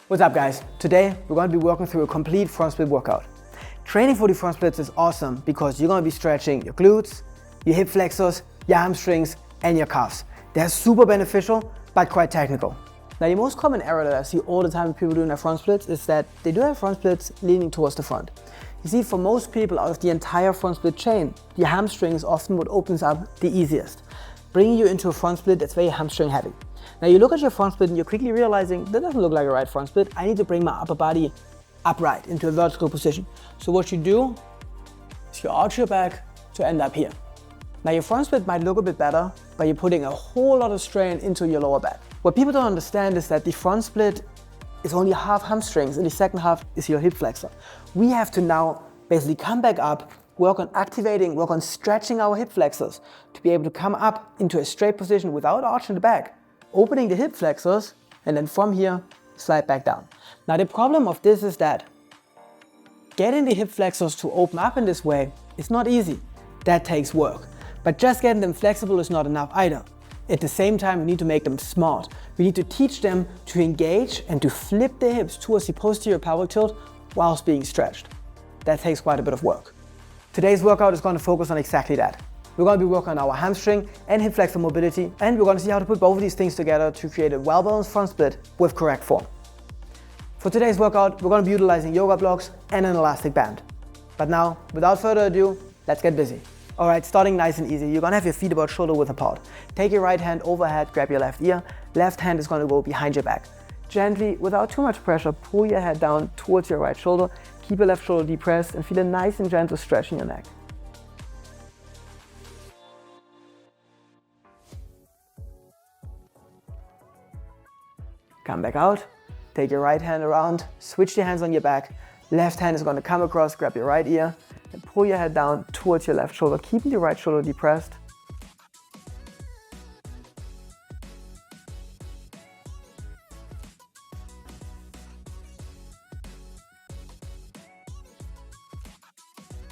What's up guys? Today we're going to be working through a complete front split workout. Training for the front splits is awesome because you're going to be stretching your glutes, your hip flexors, your hamstrings and your calves. They're super beneficial but quite technical. Now the most common error that I see all the time with people doing their front splits is that they do have front splits leaning towards the front. You see, for most people out of the entire front split chain, the hamstring is often what opens up the easiest, bringing you into a front split that's very hamstring heavy. Now you look at your front split and you're quickly realizing that doesn't look like a right front split. I need to bring my upper body upright into a vertical position. So what you do is you arch your back to end up here. Now your front split might look a bit better, but you're putting a whole lot of strain into your lower back. What people don't understand is that the front split is only half hamstrings and the second half is your hip flexor. We have to now basically come back up, work on activating, work on stretching our hip flexors to be able to come up into a straight position without arching the back, opening the hip flexors, and then from here, slide back down. Now the problem of this is that getting the hip flexors to open up in this way is not easy. That takes work. But just getting them flexible is not enough either. At the same time, we need to make them smart. We need to teach them to engage and to flip their hips towards the posterior pelvic tilt whilst being stretched. That takes quite a bit of work. Today's workout is going to focus on exactly that. We're going to be working on our hamstring and hip flexor mobility, and we're going to see how to put both of these things together to create a well-balanced front split with correct form. For today's workout, we're going to be utilizing yoga blocks and an elastic band. But now, without further ado, let's get busy. Alright, starting nice and easy, you're going to have your feet about shoulder width apart. Take your right hand overhead, grab your left ear. Left hand is going to go behind your back. Gently, without too much pressure, pull your head down towards your right shoulder. Keep your left shoulder depressed and feel a nice and gentle stretch in your neck. Come back out, take your right hand around, switch your hands on your back. Left hand is going to come across, grab your right ear, and pull your head down towards your left shoulder, keeping the right shoulder depressed.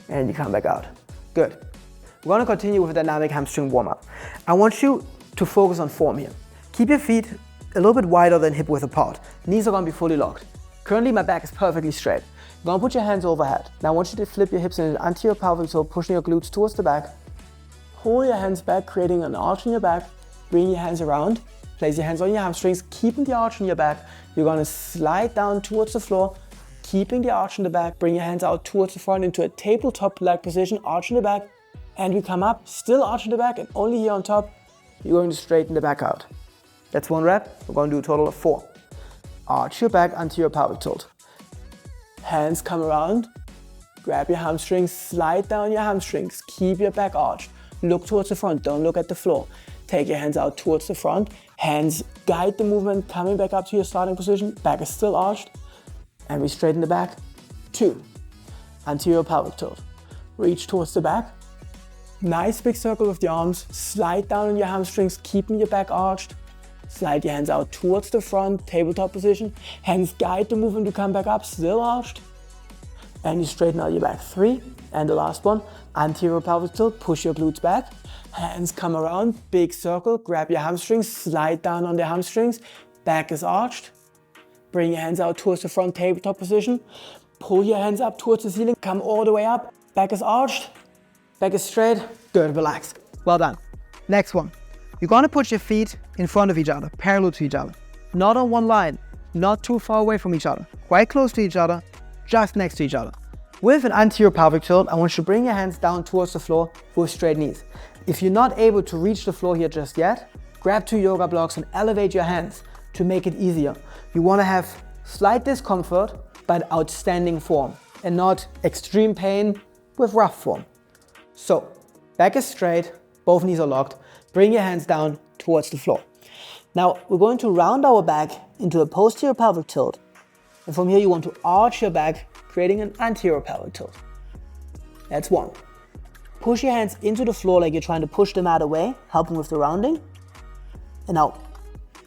And you come back out. Good. We're going to continue with a dynamic hamstring warm up. I want you to focus on form here. Keep your feet a little bit wider than hip width apart. Knees are going to be fully locked. Currently my back is perfectly straight. You're going to put your hands overhead. Now I want you to flip your hips in an anterior pelvic tilt, pushing your glutes towards the back. Pull your hands back, creating an arch in your back. Bring your hands around. Place your hands on your hamstrings, keeping the arch in your back. You're going to slide down towards the floor, keeping the arch in the back. Bring your hands out towards the front into a tabletop leg position, arch in the back. And we come up, still arch in the back, and only here on top, you're going to straighten the back out. That's one rep. We're going to do a total of 4. Arch your back, anterior pelvic tilt. Hands come around, grab your hamstrings, slide down your hamstrings, keep your back arched. Look towards the front, don't look at the floor. Take your hands out towards the front. Hands guide the movement, coming back up to your starting position. Back is still arched. And we straighten the back. 2. Anterior pelvic tilt. Reach towards the back. Nice big circle with the arms. Slide down on your hamstrings, keeping your back arched. Slide your hands out towards the front, tabletop position. Hands guide the movement to come back up, still arched. And you straighten out your back. 3. And the last one, anterior pelvic tilt, push your glutes back. Hands come around, big circle, grab your hamstrings, slide down on the hamstrings. Back is arched. Bring your hands out towards the front, tabletop position. Pull your hands up towards the ceiling, come all the way up. Back is arched, back is straight. Good, relax. Well done. Next one. You're going to put your feet in front of each other, parallel to each other. Not on one line, not too far away from each other. Quite close to each other, just next to each other. With an anterior pelvic tilt, I want you to bring your hands down towards the floor with straight knees. If you're not able to reach the floor here just yet, grab 2 yoga blocks and elevate your hands to make it easier. You want to have slight discomfort, but outstanding form, and not extreme pain with rough form. So, back is straight, both knees are locked. Bring your hands down towards the floor. Now we're going to round our back into a posterior pelvic tilt. And from here you want to arch your back, creating an anterior pelvic tilt. That's 1. Push your hands into the floor like you're trying to push the mat away, helping with the rounding. And now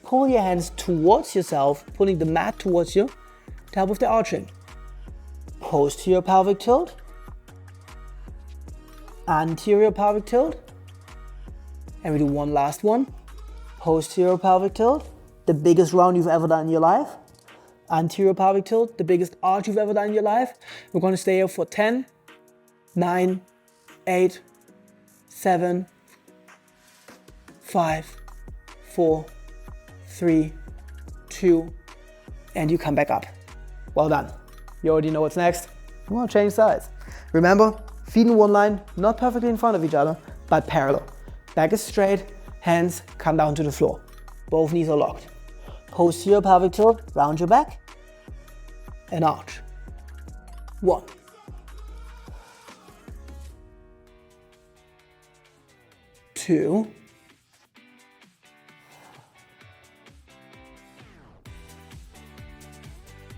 pull your hands towards yourself, pulling the mat towards you to help with the arching. Posterior pelvic tilt. Anterior pelvic tilt. And we do one last one. Posterior pelvic tilt, the biggest round you've ever done in your life. anterior pelvic tilt, the biggest arch you've ever done in your life. We're going to stay here for 10, 9, 8, 7, 5, 4, 3, 2, and you come back up. Well done. You already know what's next. We're going to change sides. Remember, feet in one line, not perfectly in front of each other, but parallel. Back is straight, hands come down to the floor. Both knees are locked. Posterior pelvic tilt, round your back, and arch. 1, 2,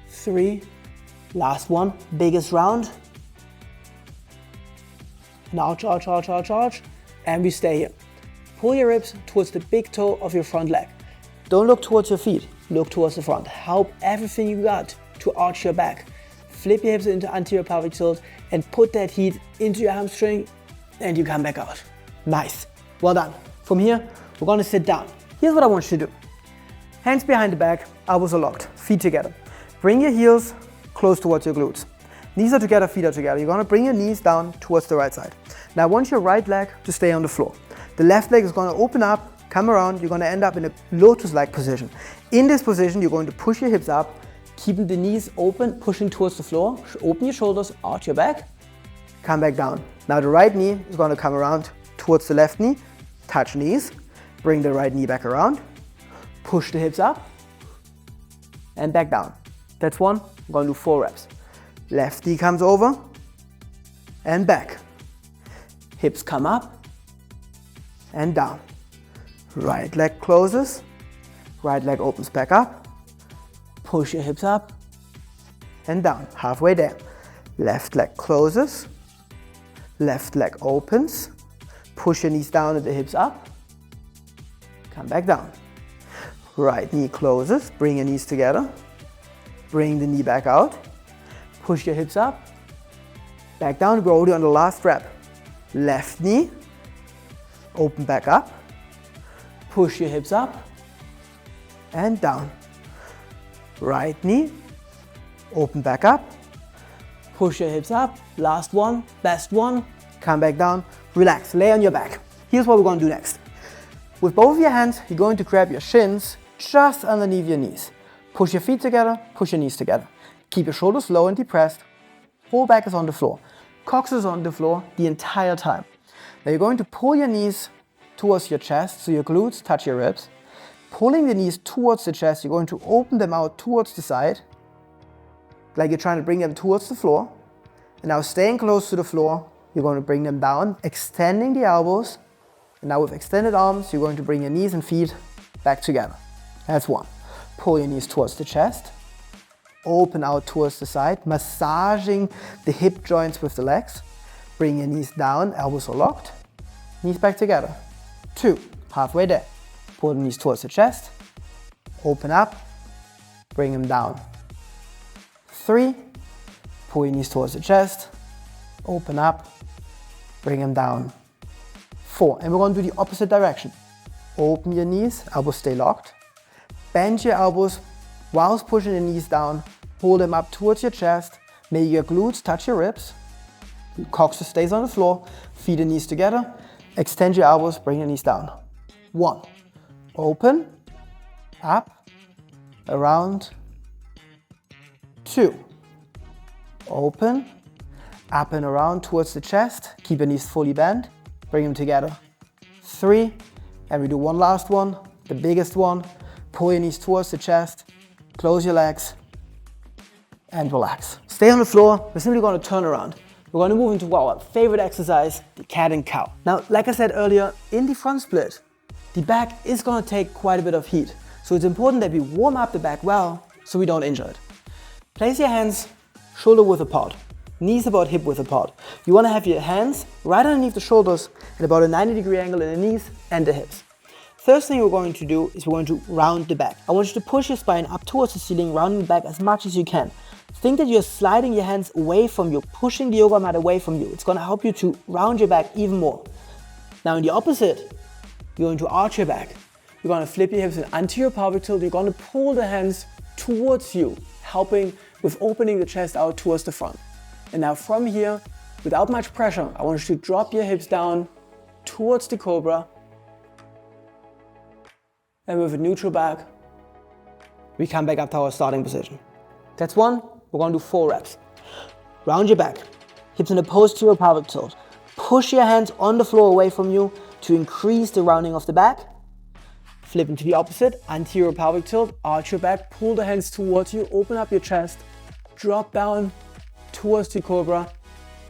3, last one, biggest round. And arch, arch, arch, arch, arch, and we stay here. Pull your ribs towards the big toe of your front leg. Don't look towards your feet, look towards the front. Help everything you got to arch your back. Flip your hips into anterior pelvic tilt and put that heat into your hamstring, and you come back out. Nice, well done. From here, we're gonna sit down. Here's what I want you to do. Hands behind the back, elbows are locked, feet together. Bring your heels close towards your glutes. Knees are together, feet are together. You're gonna bring your knees down towards the right side. Now I want your right leg to stay on the floor. The left leg is gonna open up, come around, you're gonna end up in a lotus-like position. In this position, you're going to push your hips up, keeping the knees open, pushing towards the floor. Open your shoulders, arch your back, come back down. Now the right knee is gonna come around towards the left knee, touch knees, bring the right knee back around, push the hips up, and back down. That's one. I'm gonna do 4 reps. Left knee comes over and back. Hips come up and down. Right leg closes, right leg opens back up. Push your hips up and down, halfway there. Left leg closes, left leg opens. Push your knees down and the hips up. Come back down. Right knee closes, bring your knees together. Bring the knee back out. Push your hips up. Back down, we're already on the last rep. Left knee, open back up. Push your hips up and down. Right knee, open back up. Push your hips up. Last one, best one. Come back down, relax, lay on your back. Here's what we're gonna do next. With both of your hands, you're going to grab your shins just underneath your knees. Push your feet together, push your knees together. Keep your shoulders low and depressed. Whole back is on the floor. Coccyx is on the floor the entire time. Now you're going to pull your knees towards your chest, so your glutes touch your ribs. Pulling the knees towards the chest, you're going to open them out towards the side, like you're trying to bring them towards the floor. And now staying close to the floor, you're going to bring them down, extending the elbows. And now with extended arms, you're going to bring your knees and feet back together. That's one. Pull your knees towards the chest. Open out towards the side, massaging the hip joints with the legs. Bring your knees down, elbows are locked. Knees back together. 2, halfway there. Pull the knees towards the chest. Open up, bring them down. 3, pull your knees towards the chest. Open up, bring them down. 4, and we're going to do the opposite direction. Open your knees, elbows stay locked. Bend your elbows whilst pushing the knees down. Hold them up towards your chest. Make your glutes touch your ribs. Coccyx stays on the floor. Feet and knees together. Extend your elbows, bring your knees down. 1, open, up, around. 2, open, up and around towards the chest. Keep your knees fully bent. Bring them together. 3, and we do one last one, the biggest one. Pull your knees towards the chest, close your legs, and relax. Stay on the floor. We're simply going to turn around. We're going to move into our favorite exercise, the cat and cow. Now, like I said earlier, in the front split, the back is going to take quite a bit of heat. So it's important that we warm up the back well so we don't injure it. Place your hands shoulder width apart, knees about hip width apart. You want to have your hands right underneath the shoulders at about a 90-degree angle in the knees and the hips. First thing we're going to do is we're going to round the back. I want you to push your spine up towards the ceiling, rounding the back as much as you can. Think that you're sliding your hands away from you, pushing the yoga mat away from you. It's going to help you to round your back even more. Now in the opposite, you're going to arch your back. You're going to flip your hips in anterior pelvic tilt. You're going to pull the hands towards you, helping with opening the chest out towards the front. And now from here, without much pressure, I want you to drop your hips down towards the Cobra. And with a neutral back, we come back up to our starting position. That's one. We're going to do 4 reps. Round your back, hips in a posterior pelvic tilt. Push your hands on the floor away from you to increase the rounding of the back. Flip into the opposite, anterior pelvic tilt, arch your back, pull the hands towards you, open up your chest, drop down towards the Cobra,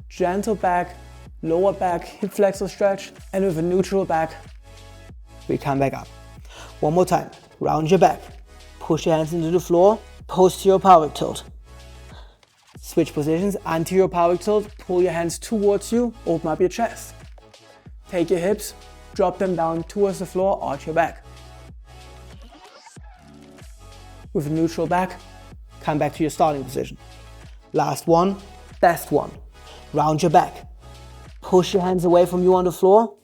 gentle back, lower back, hip flexor stretch, and with a neutral back, we come back up. One more time, round your back, push your hands into the floor, posterior pelvic tilt. Switch positions, anterior pelvic tilt, pull your hands towards you, open up your chest. Take your hips, drop them down towards the floor, arch your back. With a neutral back, come back to your starting position. Last one, best one. Round your back. Push your hands away from you on the floor.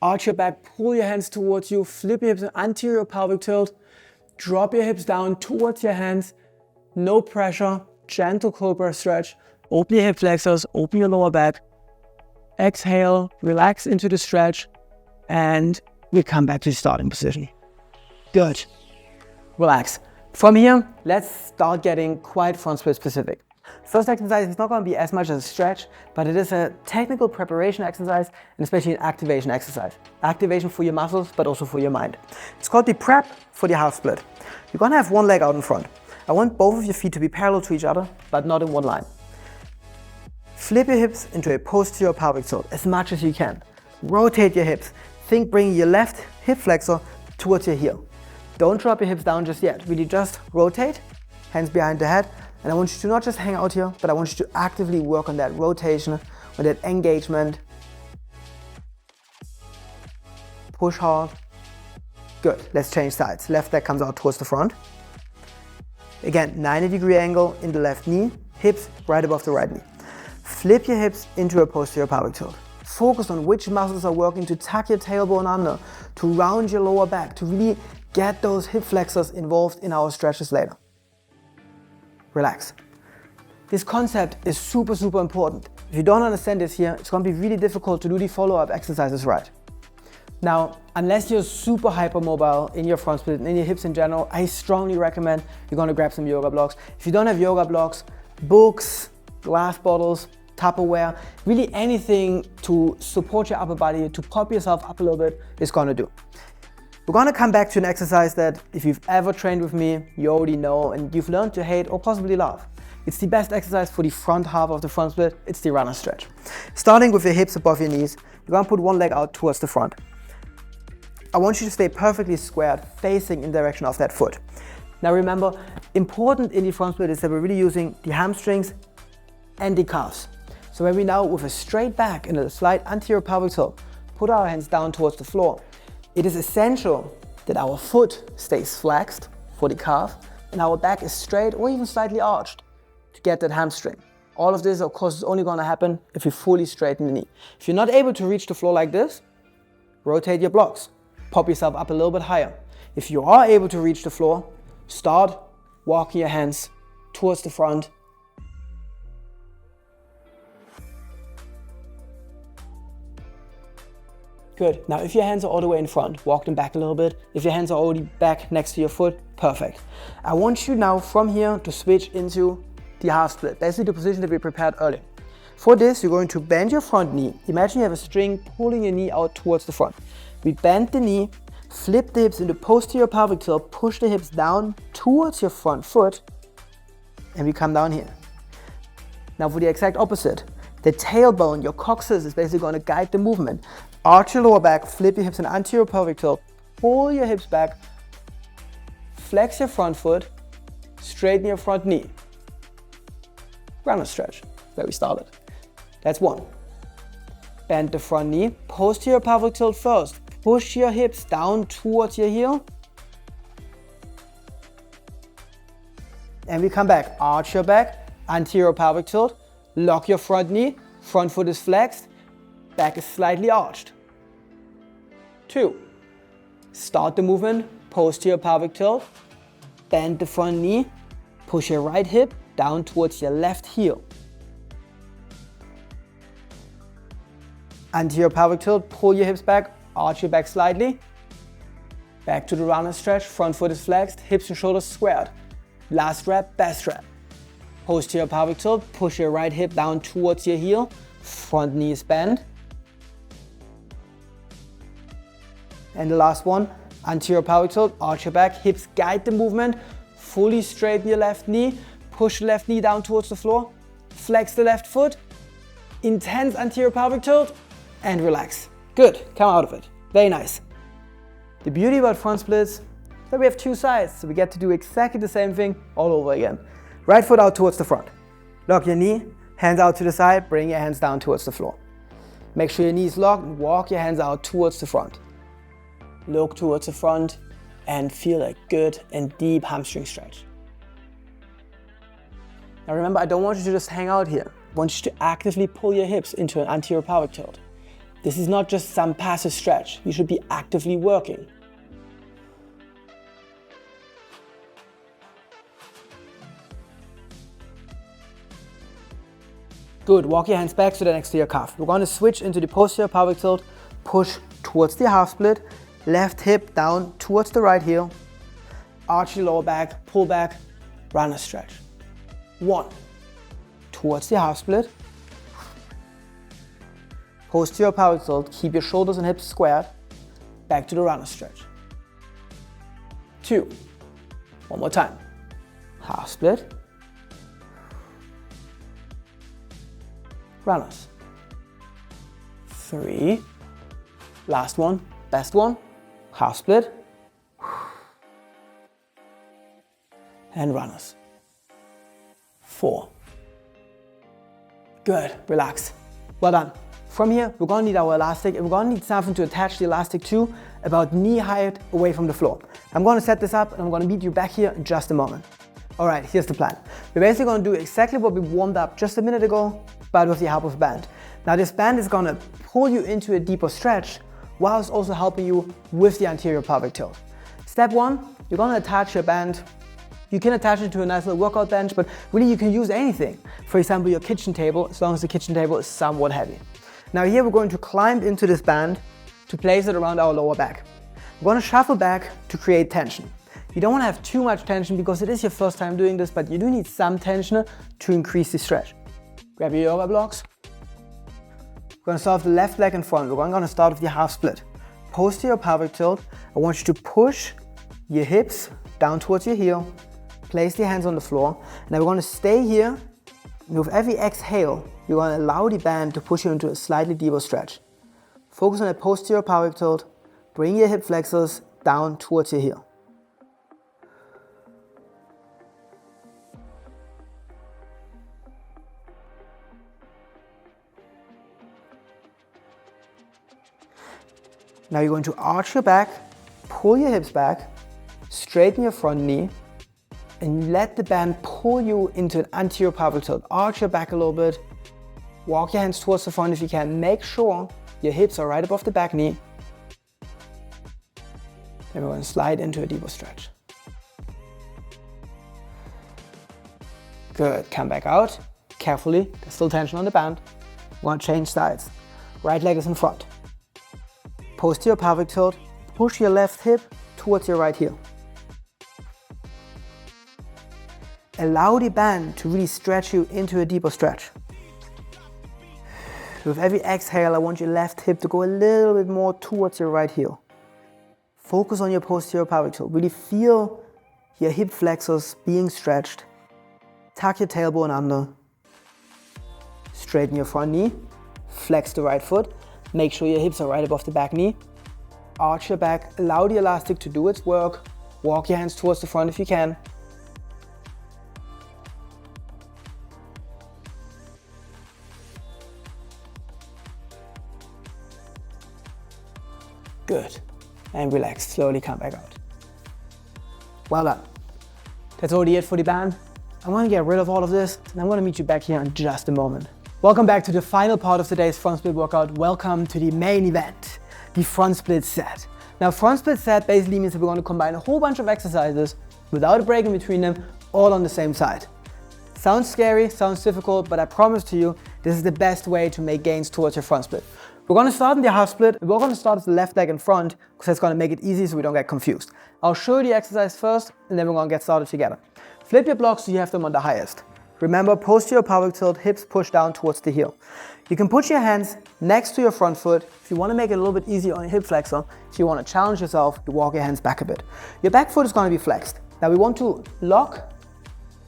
Arch your back, pull your hands towards you, flip your hips, anterior pelvic tilt. Drop your hips down towards your hands. No pressure, gentle Cobra stretch. Open your hip flexors, open your lower back. Exhale, relax into the stretch, and we come back to the starting position. Good. Relax. From here, let's start getting quite front split specific. First exercise is not going to be as much as a stretch, but it is a technical preparation exercise and especially an activation exercise. Activation for your muscles, but also for your mind. It's called the prep for the half split. You're going to have one leg out in front. I want both of your feet to be parallel to each other, but not in one line. Flip your hips into a posterior pelvic tilt as much as you can. Rotate your hips. Think bringing your left hip flexor towards your heel. Don't drop your hips down just yet. Really just rotate, hands behind the head. And I want you to not just hang out here, but I want you to actively work on that rotation, on that engagement. Push hard. Good. Let's change sides. Left leg comes out towards the front. Again, 90-degree angle in the left knee, hips right above the right knee. Flip your hips into a posterior pelvic tilt. Focus on which muscles are working to tuck your tailbone under, to round your lower back, to really get those hip flexors involved in our stretches later. Relax. This concept is super important. If you don't understand this here, it's going to be really difficult to do the follow-up exercises right. Now, unless you're super hypermobile in your front split and in your hips in general, I strongly recommend you're going to grab some yoga blocks. If you don't have yoga blocks, books, glass bottles, Tupperware, really anything to support your upper body, to pop yourself up a little bit is going to do. We're going to come back to an exercise that if you've ever trained with me, you already know and you've learned to hate or possibly love. It's the best exercise for the front half of the front split. It's the runner stretch. Starting with your hips above your knees, you're going to put one leg out towards the front. I want you to stay perfectly squared, facing in the direction of that foot. Now remember, important in the front split is that we're really using the hamstrings and the calves. So when we now, with a straight back and a slight anterior pelvic tilt, put our hands down towards the floor, it is essential that our foot stays flexed for the calf and our back is straight or even slightly arched to get that hamstring. All of this, of course, is only going to happen if you fully straighten the knee. If you're not able to reach the floor like this, rotate your blocks. Pop yourself up a little bit higher. If you are able to reach the floor, start walking your hands towards the front. Good. Now, if your hands are all the way in front, walk them back a little bit. If your hands are already back next to your foot, perfect. I want you now from here to switch into the half split. Basically the position that we prepared earlier. For this, you're going to bend your front knee. Imagine you have a string pulling your knee out towards the front. We bend the knee, flip the hips into posterior pelvic tilt, push the hips down towards your front foot, and we come down here. Now for the exact opposite, the tailbone, your coccyx, is basically going to guide the movement. Arch your lower back, flip your hips in anterior pelvic tilt, pull your hips back, flex your front foot, straighten your front knee. Runner stretch, where we started. That's one. Bend the front knee, posterior pelvic tilt first. Push your hips down towards your heel. And we come back. Arch your back, anterior pelvic tilt. Lock your front knee, front foot is flexed, back is slightly arched. 2. Start the movement, posterior pelvic tilt. bend the front knee, push your right hip down towards your left heel. Anterior pelvic tilt, pull your hips back, arch your back slightly. Back to the runner stretch, front foot is flexed, hips and shoulders squared. Last rep, best rep. Posterior pelvic tilt, push your right hip down towards your heel, front knee is bent. And the last one, anterior pelvic tilt, arch your back, hips guide the movement, fully straighten your left knee, push the left knee down towards the floor, flex the left foot, intense anterior pelvic tilt, and relax. Good, come out of it. Very nice. The beauty about front splits is that we have two sides, so we get to do exactly the same thing all over again. Right foot out towards the front. Lock your knee, hands out to the side, bring your hands down towards the floor. Make sure your knees locked and walk your hands out towards the front. Look towards the front and feel a good and deep hamstring stretch. Now remember, I don't want you to just hang out here. I want you to actively pull your hips into an anterior pelvic tilt. This is not just some passive stretch. You should be actively working. Good, walk your hands back so they're next to your calf. We're going to switch into the posterior pelvic tilt, push towards the half split, left hip down towards the right heel, arch your lower back, pull back, runner stretch. 1, towards the half split, posterior pelvic tilt, keep your shoulders and hips squared, back to the runner stretch. 2, one more time, half split, runners. 3, last one, best one, half split, and runners. 4. Good, relax. Well done. From here, we're gonna need our elastic, and we're gonna need something to attach the elastic to about knee height away from the floor. I'm gonna set this up and I'm gonna meet you back here in just a moment. All right, here's the plan. We're basically gonna do exactly what we warmed up just a minute ago, but with the help of a band. Now this band is gonna pull you into a deeper stretch whilst also helping you with the anterior pelvic tilt. Step 1, you're gonna attach your band. You can attach it to a nice little workout bench, but really you can use anything. For example, your kitchen table, as long as the kitchen table is somewhat heavy. Now here we're going to climb into this band to place it around our lower back. We're going to shuffle back to create tension. You don't want to have too much tension because it is your first time doing this, but you do need some tension to increase the stretch. Grab your yoga blocks. We're going to start with the left leg in front. We're going to start with the half split. Posterior pelvic tilt. I want you to push your hips down towards your heel. Place your hands on the floor. And then we're going to stay here. And with every exhale, you're going to allow the band to push you into a slightly deeper stretch. Focus on the posterior pelvic tilt. Bring your hip flexors down towards your heel. Now you're going to arch your back, pull your hips back, straighten your front knee, and let the band pull you into an anterior pelvic tilt. Arch your back a little bit, walk your hands towards the front if you can. Make sure your hips are right above the back knee. Then we're going to slide into a deeper stretch. Good, come back out. Carefully, there's still tension on the band. We're going to change sides. Right leg is in front. Posterior pelvic tilt, push your left hip towards your right heel. Allow the band to really stretch you into a deeper stretch. With every exhale, I want your left hip to go a little bit more towards your right heel. Focus on your posterior pelvic tilt. Really feel your hip flexors being stretched. Tuck your tailbone under. Straighten your front knee. Flex the right foot. Make sure your hips are right above the back knee. Arch your back. Allow the elastic to do its work. Walk your hands towards the front if you can. Good. And relax. Slowly come back out. Well done. That's already it for the band. I want to get rid of all of this, and I'm going to meet you back here in just a moment. Welcome back to the final part of today's front split workout. Welcome to the main event, the front split set. Now, front split set basically means that we're going to combine a whole bunch of exercises without a break in between them, all on the same side. Sounds scary, sounds difficult, but I promise to you, this is the best way to make gains towards your front split. We're going to start in the half split, and we're going to start with the left leg in front, because that's going to make it easy so we don't get confused. I'll show you the exercise first, and then we're going to get started together. Flip your blocks so you have them on the highest. Remember, posterior pelvic tilt, hips push down towards the heel. You can put your hands next to your front foot if you want to make it a little bit easier on your hip flexor. If you want to challenge yourself, you walk your hands back a bit. Your back foot is going to be flexed. Now we want to lock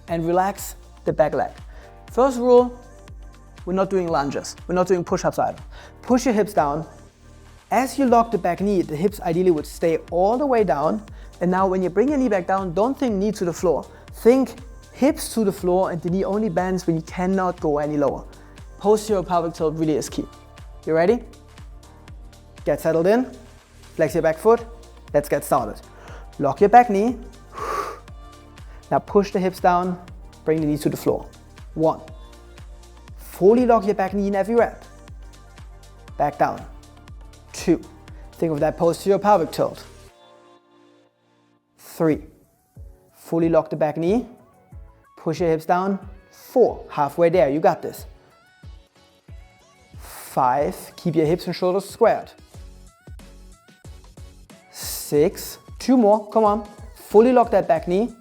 and relax the back leg. First rule, we're not doing lunges. We're not doing push-ups either. Push your hips down. As you lock the back knee, the hips ideally would stay all the way down. And now when you bring your knee back down, don't think knee to the floor. Think hips to the floor, and the knee only bends when you cannot go any lower. Posterior pelvic tilt really is key. You ready? Get settled in. Flex your back foot. Let's get started. Lock your back knee. Now push the hips down. Bring the knees to the floor. 1. Fully lock your back knee in every rep. Back down. 2. Think of that posterior pelvic tilt. 3. Fully lock the back knee. Push your hips down. 4. Halfway there, you got this. 5. Keep your hips and shoulders squared. 6. 2 more, come on. Fully lock that back knee.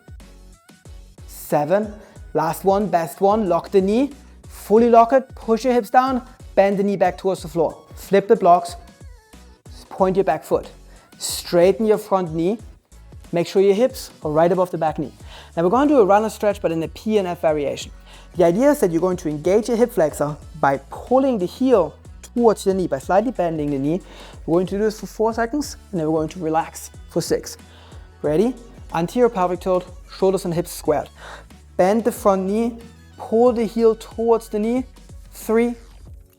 7. Last one, best one, lock the knee. Fully lock it, push your hips down, bend the knee back towards the floor. Flip the blocks, point your back foot. Straighten your front knee. Make sure your hips are right above the back knee. Now we're going to do a runner stretch, but in a P and F variation. The idea is that you're going to engage your hip flexor by pulling the heel towards the knee, by slightly bending the knee. We're going to do this for 4 seconds, and then we're going to relax for 6. Ready? Anterior pelvic tilt, shoulders and hips squared. Bend the front knee, pull the heel towards the knee. 3,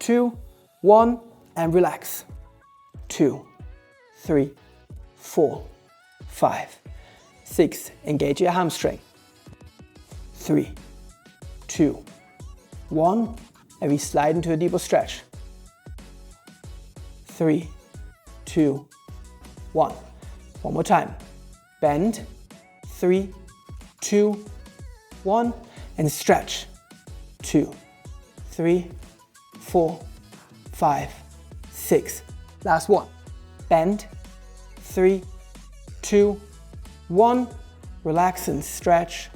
2, 1, and relax. 2, 3, 4, 5, 6. Engage your hamstring. 3, 2, 1, and we slide into a deeper stretch. 3, 2, 1. One more time. Bend. 3, 2, 1, and stretch. 2, 3, 4, 5, 6. Last one. Bend. 3, 2, 1. Relax and stretch.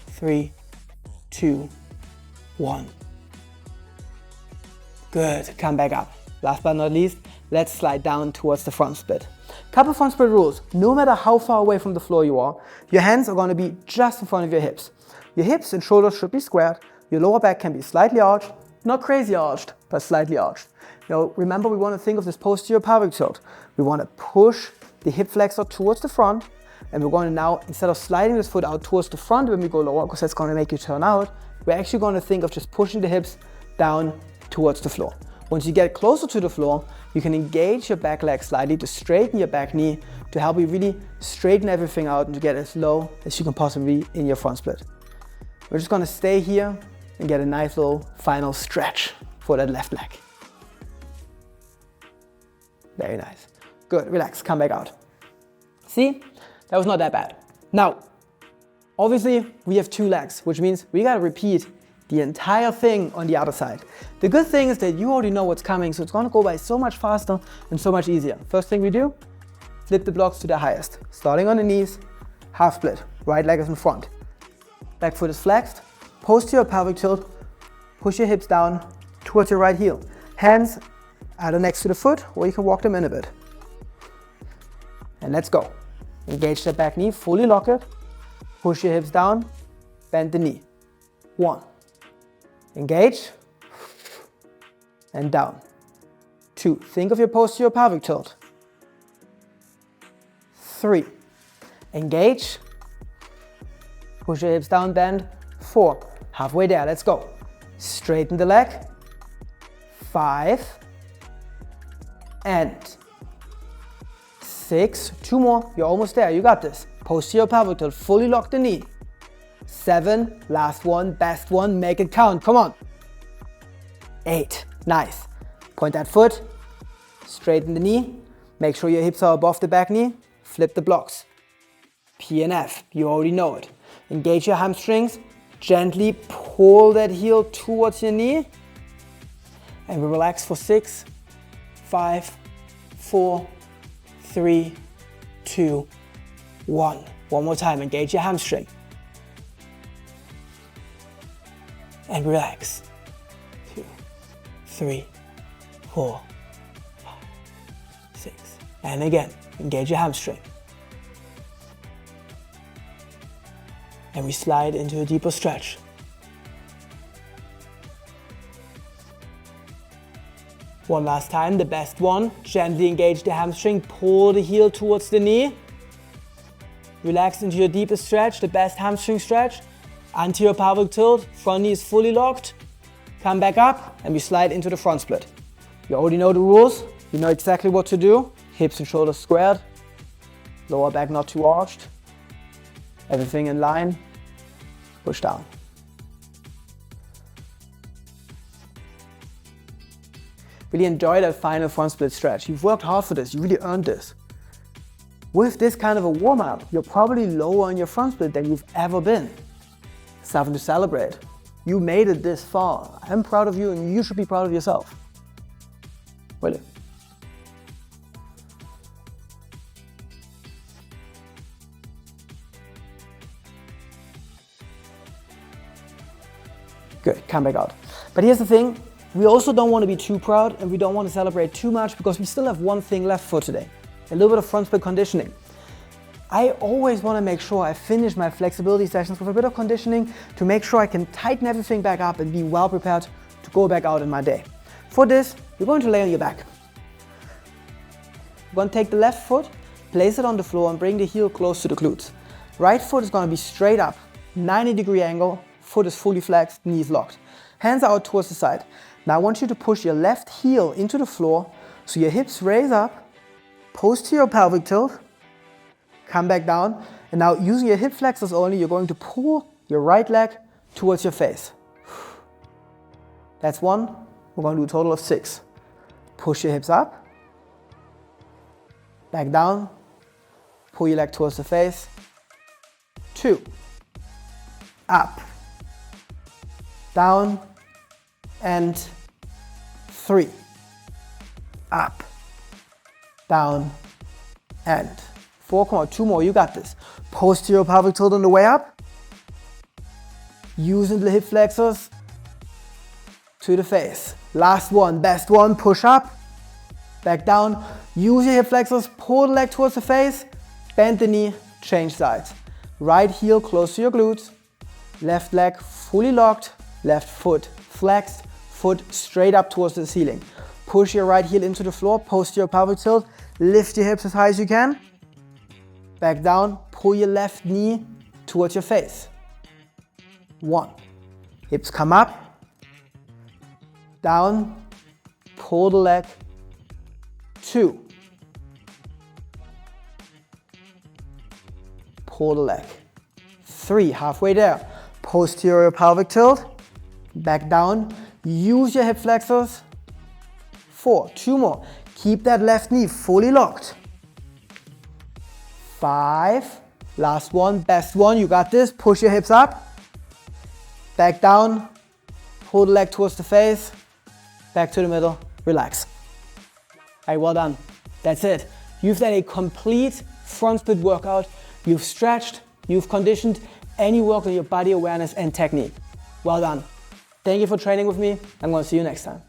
3, 2, 1. Good. Come back up. Last but not least, let's slide down towards the front split. Couple front split rules. No matter how far away from the floor you are, your hands are going to be just in front of your hips. Your hips and shoulders should be squared. Your lower back can be slightly arched, not crazy arched, but slightly arched. Now remember, we want to think of this posterior pelvic tilt. We want to push the hip flexor towards the front, and we're going to now, instead of sliding this foot out towards the front when we go lower, because that's going to make you turn out, we're actually going to think of just pushing the hips down towards the floor. Once you get closer to the floor, you can engage your back leg slightly to straighten your back knee, to help you really straighten everything out and to get as low as you can possibly be in your front split. We're just going to stay here and get a nice little final stretch for that left leg. Very nice. Good, relax, come back out. See, that was not that bad. Now, obviously we have 2 legs, which means we got to repeat the entire thing on the other side. The good thing is that you already know what's coming, so it's going to go by so much faster and so much easier. First thing we do, flip the blocks to the highest. Starting on the knees, half split, right leg is in front. Back foot is flexed, posterior pelvic tilt, push your hips down towards your right heel. Hands either next to the foot, or you can walk them in a bit. And let's go. Engage the back knee, fully lock it, push your hips down, bend the knee. 1. Engage, and down. 2. Think of your posterior pelvic tilt. 3. Engage, push your hips down, bend. 4. Halfway there, let's go. Straighten the leg. 5. And 6. 2 more, you're almost there, you got this. Posterior pelvic tilt, fully lock the knee. 7, last one, best one, make it count, come on. 8, nice. Point that foot, straighten the knee, make sure your hips are above the back knee, flip the blocks. PNF, you already know it. Engage your hamstrings, gently pull that heel towards your knee, and we relax for 6, 5, 4, 3, 2, 1. One more time, engage your hamstring. And relax. 2, 3, 4, 5, 6. And again, engage your hamstring. And we slide into a deeper stretch. One last time, the best one. Gently engage the hamstring, pull the heel towards the knee. Relax into your deepest stretch, the best hamstring stretch. Anterior pelvic tilt, front knee is fully locked. Come back up and we slide into the front split. You already know the rules, you know exactly what to do. Hips and shoulders squared, lower back not too arched. Everything in line, push down. Really enjoy that final front split stretch. You've worked hard for this, you really earned this. With this kind of a warm-up, you're probably lower in your front split than you've ever been. Something to celebrate. You made it this far. I'm proud of you and you should be proud of yourself. Really. Good, come back out. But here's the thing, we also don't want to be too proud and we don't want to celebrate too much because we still have one thing left for today. A little bit of front split conditioning. I always want to make sure I finish my flexibility sessions with a bit of conditioning to make sure I can tighten everything back up and be well prepared to go back out in my day. For this, you're going to lay on your back. You're going to take the left foot, place it on the floor and bring the heel close to the glutes. Right foot is going to be straight up, 90-degree angle, foot is fully flexed, knees locked. Hands are out towards the side. Now I want you to push your left heel into the floor so your hips raise up, posterior pelvic tilt, come back down, and now using your hip flexors only, you're going to pull your right leg towards your face. That's 1. We're going to do a total of 6. Push your hips up, back down, pull your leg towards the face. 2. Up, down, and 3. Up, down, and 4. Come on, 2 more, you got this. Posterior pelvic tilt on the way up. Using the hip flexors to the face. Last one, best one, push up, back down. Use your hip flexors, pull the leg towards the face, bend the knee, change sides. Right heel close to your glutes, left leg fully locked, left foot flexed, foot straight up towards the ceiling. Push your right heel into the floor, posterior pelvic tilt, lift your hips as high as you can. Back down, pull your left knee towards your face. 1. Hips come up, down, pull the leg. 2. Pull the leg. 3, halfway there. Posterior pelvic tilt, back down. Use your hip flexors. 4, 2 more. Keep that left knee fully locked. 5, last one, best one, you got this. Push your hips up, back down, pull the leg towards the face, back to the middle, relax. All right, well done. That's it. You've done a complete front split workout. You've stretched, you've conditioned, and you worked on your body awareness and technique. Well done. Thank you for training with me. I'm going to see you next time.